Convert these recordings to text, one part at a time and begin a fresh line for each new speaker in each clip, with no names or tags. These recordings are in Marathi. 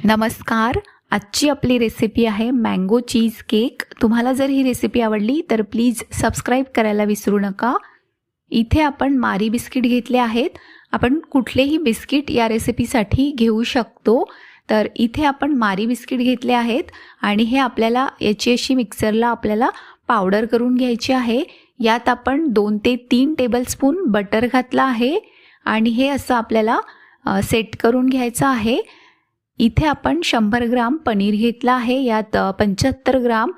नमस्कार. आजची आपली रेसिपी आहे मँगो चीज केक. तुम्हाला जर ही रेसिपी आवडली तर प्लीज सबस्क्राईब करायला विसरू नका. इथे आपण मारी बिस्किट घेतले आहेत. आपण कुठलेही बिस्किट या रेसिपीसाठी घेऊ शकतो. तर इथे आपण मारी बिस्किट घेतले आहेत आणि हे आपल्याला याची अशी मिक्सरला आपल्याला पावडर करून घ्यायची आहे. यात आपण 2 ते 3 टेबलस्पून बटर घातला आहे आणि हे असं आपल्याला सेट करून घ्यायचं आहे. इथे आपण 100 ग्राम पनीर घेतला आहे. यात 75 ग्राम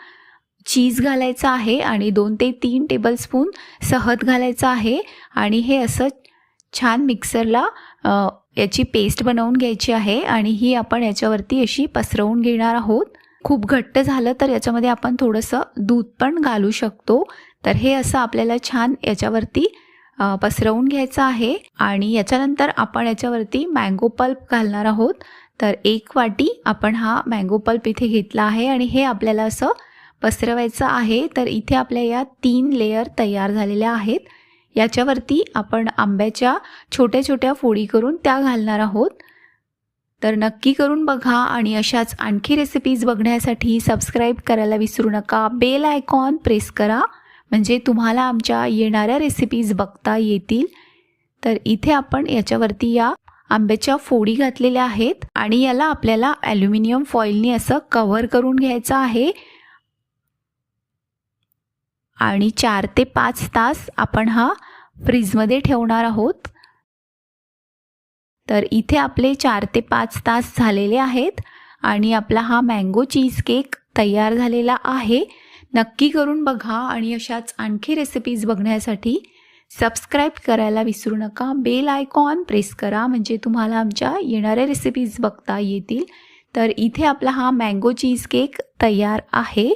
चीज घालायचं आहे आणि 2 ते 3 टेबलस्पून शहद घालायचं आहे आणि हे असं छान मिक्सरला याची पेस्ट बनवून घ्यायची आहे आणि ही आपण याच्यावरती अशी पसरवून घेणार आहोत. खूप घट्ट झालं तर याच्यामध्ये आपण थोडंसं दूध पण घालू शकतो. तर हे असं आपल्याला छान याच्यावरती पसरवून घ्यायचं आहे आणि याच्यानंतर आपण याच्यावरती मँगो पल्प घालणार आहोत. तर 1 वाटी आपण हा मँगो पल्प इथे घेतला आहे आणि हे आपल्याला असं पसरवायचं आहे. तर इथे आपल्या या 3 लेयर तयार झालेल्या आहेत. याच्यावरती आपण आंब्याच्या छोट्या छोट्या फोडी करून त्या घालणार आहोत. तर नक्की करून बघा आणि अशाच आणखी रेसिपीज बघण्यासाठी सबस्क्राईब करायला विसरू नका. बेल आयकॉन प्रेस करा म्हणजे तुम्हाला आमच्या येणाऱ्या रेसिपीज बघता येतील. तर इथे आपण याच्यावरती या आंब्याच्या फोडी घातलेल्या आहेत आणि याला आपल्याला ॲल्युमिनियम फॉइलनी असं कव्हर करून घ्यायचं आहे आणि 4 ते 5 तास आपण हा फ्रीजमध्ये ठेवणार आहोत. तर इथे आपले 4 ते 5 तास झालेले आहेत आणि आपला हा मँगो चीज केक तयार झालेला आहे. नक्की करून बघा आणि अशाच आणखी रेसिपीज बघण्यासाठी सबस्क्राईब करायला विसरू नका. बेल आयकॉन प्रेस करा म्हणजे तुम्हाला आमच्या येणाऱ्या रेसिपीज बघता येतील. तर इथे आपला हा मँगो चीज केक तयार आहे.